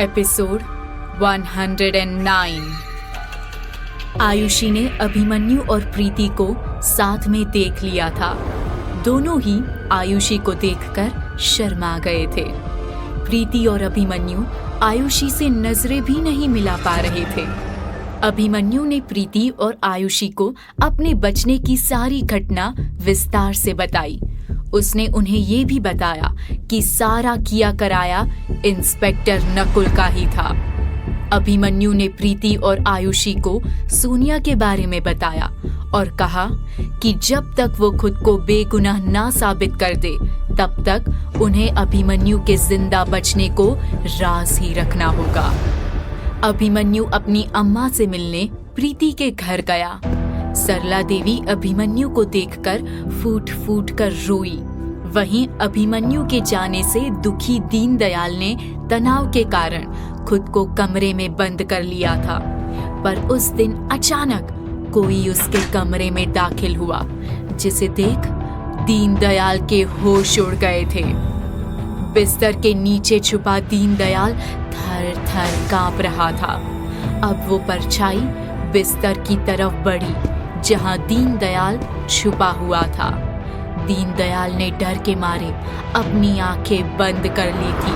Episode 109। Ayushi ने अभिमन्यु और प्रीति को साथ में देख लिया था। दोनों ही आयुषी को देखकर शर्मा गए थे। प्रीति और अभिमन्यु आयुषी से नजरें भी नहीं मिला पा रहे थे। अभिमन्यु ने प्रीति और आयुषी को अपने बचने की सारी घटना विस्तार से बताई। उसने उन्हें ये भी बताया कि सारा किया कराया इंस्पेक्टर नकुल का ही था। अभिमन्यु ने प्रीति और आयुषी को सोनिया के बारे में बताया और कहा कि जब तक वो खुद को बेगुनाह ना साबित कर दे तब तक उन्हें अभिमन्यु के जिंदा बचने को राज ही रखना होगा। अभिमन्यु अपनी अम्मा से मिलने प्रीति के घर गया। सरला देवी अभिमन्यु को देखकर फूट फूट कर रोई। वहीं अभिमन्यु के जाने से दुखी दीनदयाल ने तनाव के कारण खुद को कमरे में बंद कर लिया था। पर उस दिन अचानक कोई उसके कमरे में दाखिल हुआ, जिसे देख दीनदयाल के होश उड़ गए थे। बिस्तर के नीचे छुपा दीनदयाल थर थर कांप रहा था। अब वो परछाई बिस्तर की तरफ बढ़ी जहां दीनदयाल छुपा हुआ था। दीनदयाल ने डर के मारे अपनी आंखें बंद कर ली थी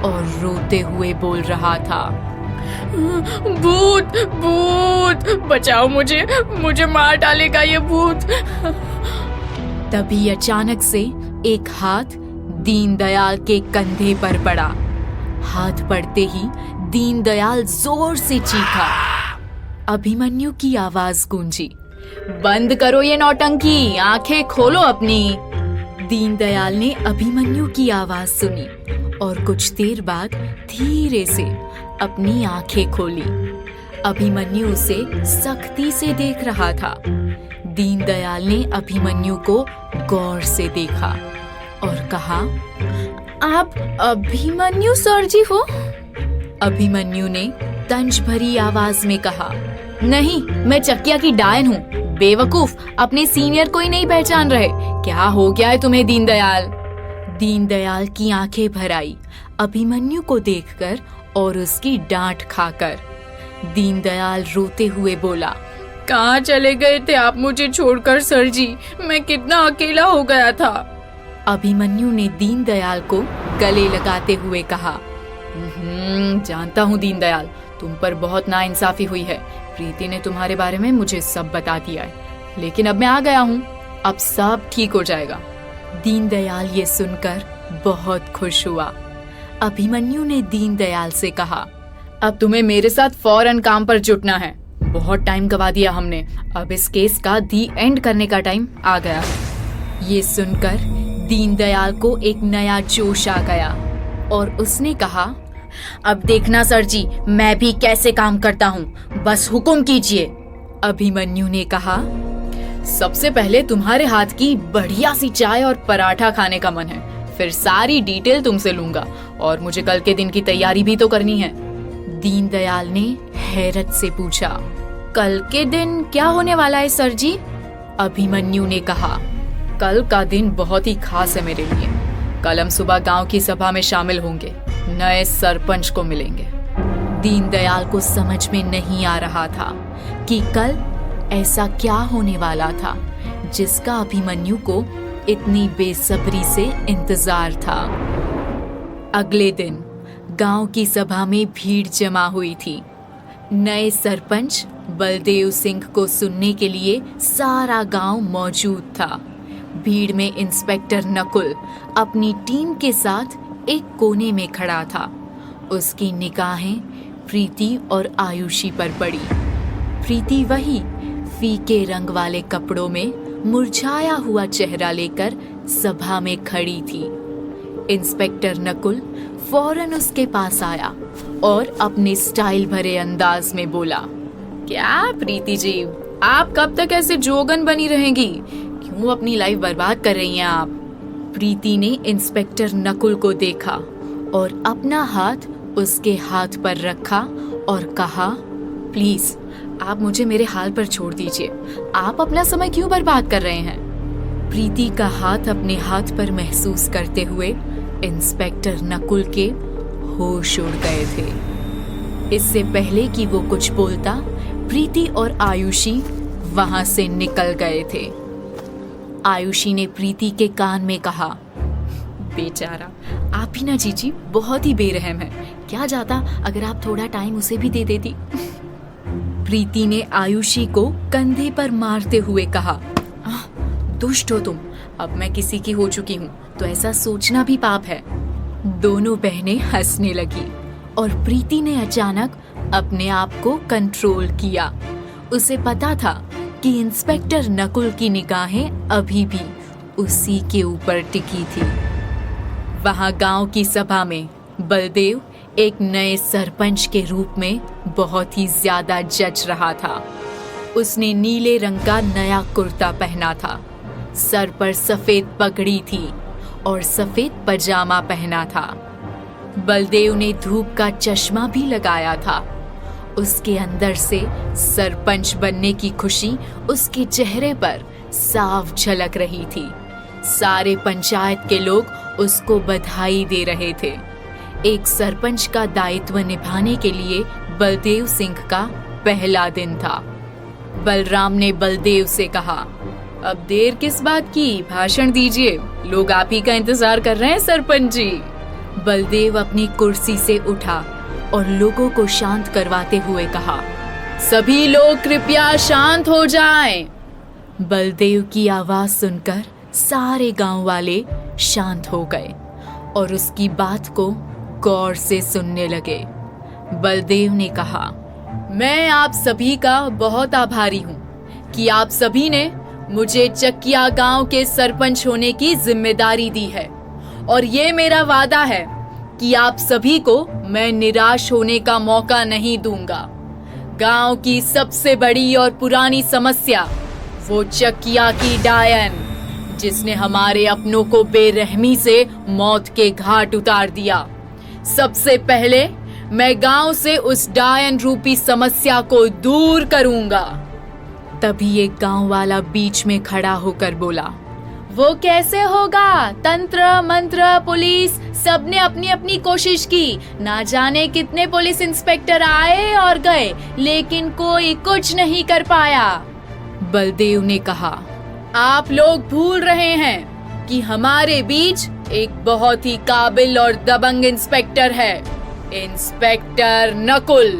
और रोते हुए बोल रहा था, भूत भूत बचाओ मुझे मार डालेगा ये भूत। तभी अचानक से एक हाथ दीनदयाल के कंधे पर पड़ा। हाथ पड़ते ही दीनदयाल जोर से चीखा। अभिमन्यु की आवाज गूंजी, बंद करो ये नौटंकी, आंखें खोलो अपनी। दीनदयाल ने अभिमन्यु की आवाज सुनी और कुछ देर बाद धीरे से अपनी आंखें खोली। अभिमन्यु उसे सख्ती से देख रहा था। दीनदयाल ने अभिमन्यु को गौर से देखा और कहा, आप अभिमन्यु सर जी हो? अभिमन्यु ने तंज भरी आवाज में कहा, नहीं, मैं चकिया की डायन हूँ। बेवकूफ, अपने सीनियर को ही नहीं पहचान रहे। क्या हो गया है तुम्हें दीनदयाल? दीनदयाल की आंखें भर आई अभिमन्यु को देखकर और उसकी डांट खाकर। दीनदयाल रोते हुए बोला, कहाँ चले गए थे आप मुझे छोड़कर सर जी? मैं कितना अकेला हो गया था। अभिमन्यु ने दीनदयाल को गले लगाते हुए कहा, जानता हूँ दीनदयाल, तुम पर बहुत नाइंसाफी हुई है। प्रीति ने तुम्हारे बारे में मुझे सब बता दिया है, लेकिन अब मैं आ गया हूँ, अब सब ठीक हो जाएगा। दीनदयाल ये सुनकर बहुत खुश हुआ। अभिमन्यु ने दीनदयाल से कहा, अब तुम्हें मेरे साथ फौरन काम पर जुटना है। बहुत टाइम गवा दिया हमने, अब इस केस का दी एंड करने का टाइम आ गया। ये सुनकर दीनदयाल को एक नया जोश आ गया और उसने कहा, अब देखना सर जी, मैं भी कैसे काम करता हूँ, बस हुक्म कीजिए। अभिमन्यु ने कहा, सबसे पहले तुम्हारे हाथ की बढ़िया सी चाय और पराठा खाने का मन है, फिर सारी डिटेल तुमसे लूंगा और मुझे कल के दिन की तैयारी भी तो करनी है। दीनदयाल ने हैरत से पूछा, कल के दिन क्या होने वाला है सर जी? अभिमन्यु ने कहा, कल का दिन बहुत ही खास है मेरे लिए। कल हम सुबह गांव की सभा में शामिल होंगे, नए सरपंच को मिलेंगे। दीनदयाल को समझ में नहीं आ रहा था कि कल ऐसा क्या होने वाला था जिसका अभिमन्यु को इतनी बेसब्री से इंतजार था। अगले दिन गांव की सभा में भीड़ जमा हुई थी। नए सरपंच बलदेव सिंह को सुनने के लिए सारा गांव मौजूद था। भीड़ में इंस्पेक्टर नकुल अपनी टीम के साथ एक कोने में खड़ा था। उसकी निगाहें प्रीति और आयुषी पर पड़ी। प्रीति वही फीके रंग वाले कपड़ों में मुरझाया हुआ चेहरा लेकर सभा में खड़ी थी। इंस्पेक्टर नकुल फौरन उसके पास आया और अपने स्टाइल भरे अंदाज में बोला, क्या प्रीति जी, आप कब तक ऐसे जोगन बनी रहेंगी? क्यों अपनी लाइफ बर्बाद कर रही हैं आप? प्रीति ने इंस्पेक्टर नकुल को देखा और अपना हाथ उसके हाथ पर रखा और कहा, प्लीज आप मुझे मेरे हाल पर छोड़ दीजिए, आप अपना समय क्यों बर्बाद कर रहे हैं? प्रीति का हाथ अपने हाथ पर महसूस करते हुए इंस्पेक्टर नकुल के होश उड़ गए थे। इससे पहले कि वो कुछ बोलता, प्रीति और आयुषी वहां से निकल गए थे। आयुषी ने प्रीति के कान में कहा, बेचारा, आप ही ना जीजी बहुत ही बेरहम है। क्या जाता अगर आप थोड़ा टाइम उसे भी दे देती। प्रीति ने आयुषी को कंधे पर मारते हुए कहा, दुष्ट हो तुम, अब मैं किसी की हो चुकी हूँ तो ऐसा सोचना भी पाप है। दोनों बहनें हंसने लगी और प्रीति ने अचानक अपने आप को कंट्रोल किया। उसे पता था कि इंस्पेक्टर नकुल की निगाहें अभी भी उसी के ऊपर टिकी थी। वहां गांव की सभा में बलदेव एक नए सरपंच के रूप में बहुत ही ज्यादा जच रहा था। उसने नीले रंग का नया कुर्ता पहना था, सर पर सफेद पगड़ी थी और सफेद पजामा पहना था। बलदेव ने धूप का चश्मा भी लगाया था। उसके अंदर से सरपंच बनने की खुशी उसके चेहरे पर साफ झलक रही थी। सारे पंचायत के लोग उसको बधाई दे रहे थे। एक सरपंच का दायित्व निभाने के लिए बलदेव सिंह का पहला दिन था। बलराम ने बलदेव से कहा, अब देर किस बात की, भाषण दीजिए, लोग आप ही का इंतजार कर रहे हैं सरपंच जी। बलदेव अपनी कुर्सी से उठा और लोगों को शांत करवाते हुए कहा, सभी लोग कृपया शांत हो जाएं। बलदेव की आवाज सुनकर सारे गांव वाले शांत हो गए और उसकी बात को गौर से सुनने लगे। बलदेव ने कहा, मैं आप सभी का बहुत आभारी हूँ कि आप सभी ने मुझे चकिया गांव के सरपंच होने की जिम्मेदारी दी है और ये मेरा वादा है कि आप सभी को मैं निराश होने का मौका नहीं दूंगा। गांव की सबसे बड़ी और पुरानी समस्या वो चकिया की डायन, जिसने हमारे अपनों को बेरहमी से मौत के घाट उतार दिया। सबसे पहले मैं गांव से उस डायन रूपी समस्या को दूर करूंगा। तभी एक गांव वाला बीच में खड़ा होकर बोला, वो कैसे होगा? तंत्र मंत्र पुलिस सबने अपनी अपनी कोशिश की। ना जाने कितने पुलिस इंस्पेक्टर आए और गए, लेकिन कोई कुछ नहीं कर पाया। बलदेव ने कहा, आप लोग भूल रहे हैं कि हमारे बीच एक बहुत ही काबिल और दबंग इंस्पेक्टर है, इंस्पेक्टर नकुल।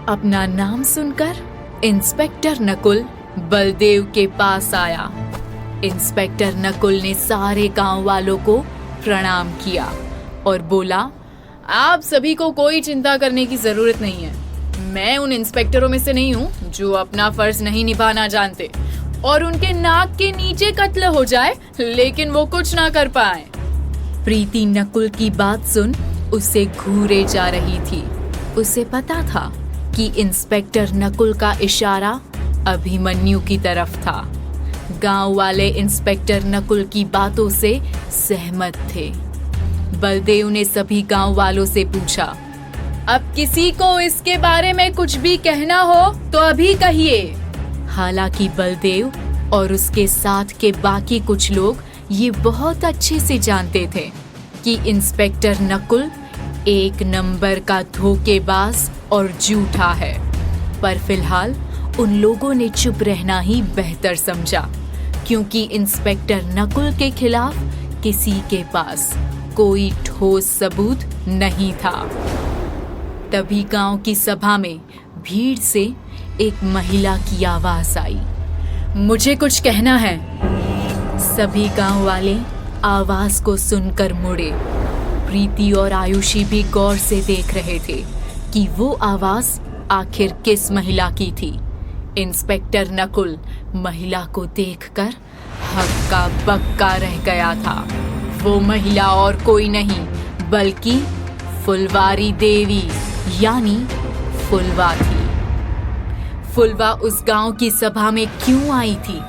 अपना नाम सुनकर इंस्पेक्टर नकुल बलदेव के पास आया। इंस्पेक्टर नकुल ने सारे गांव वालों को प्रणाम किया और बोला, आप सभी को कोई चिंता करने की जरूरत नहीं है। मैं उन इंस्पेक्टरों में से नहीं हूँ जो अपना फर्ज नहीं निभाना जानते और उनके नाक के नीचे कत्ल हो जाए लेकिन वो कुछ ना कर पाए। प्रीति नकुल की बात सुन उसे घूरे जा रही थी। उसे पता था कि इंस्पेक्टर नकुल का इशारा अभिमन्यु की तरफ था। गांव वाले इंस्पेक्टर नकुल की बातों से सहमत थे। बलदेव ने सभी गांव वालों से पूछा, अब किसी को इसके बारे में कुछ भी कहना हो तो अभी कहिए। हालांकि बलदेव और उसके साथ के बाकी कुछ लोग ये बहुत अच्छे से जानते थे कि इंस्पेक्टर नकुल एक नंबर का धोखेबाज और झूठा है, पर फिलहाल उन लोगों ने चुप रहना ही बेहतर समझा, क्योंकि इंस्पेक्टर नकुल के खिलाफ किसी के पास कोई ठोस सबूत नहीं था। तभी गांव की सभा में भीड़ से एक महिला की आवाज आई, मुझे कुछ कहना है। सभी गांव वाले आवाज को सुनकर मुड़े। प्रीति और आयुषी भी गौर से देख रहे थे कि वो आवाज आखिर किस महिला की थी। इंस्पेक्टर नकुल महिला को देखकर हक्का बक्का रह गया था। वो महिला और कोई नहीं बल्कि फुलवारी देवी यानी फुलवा थी। फुलवा उस गांव की सभा में क्यों आई थी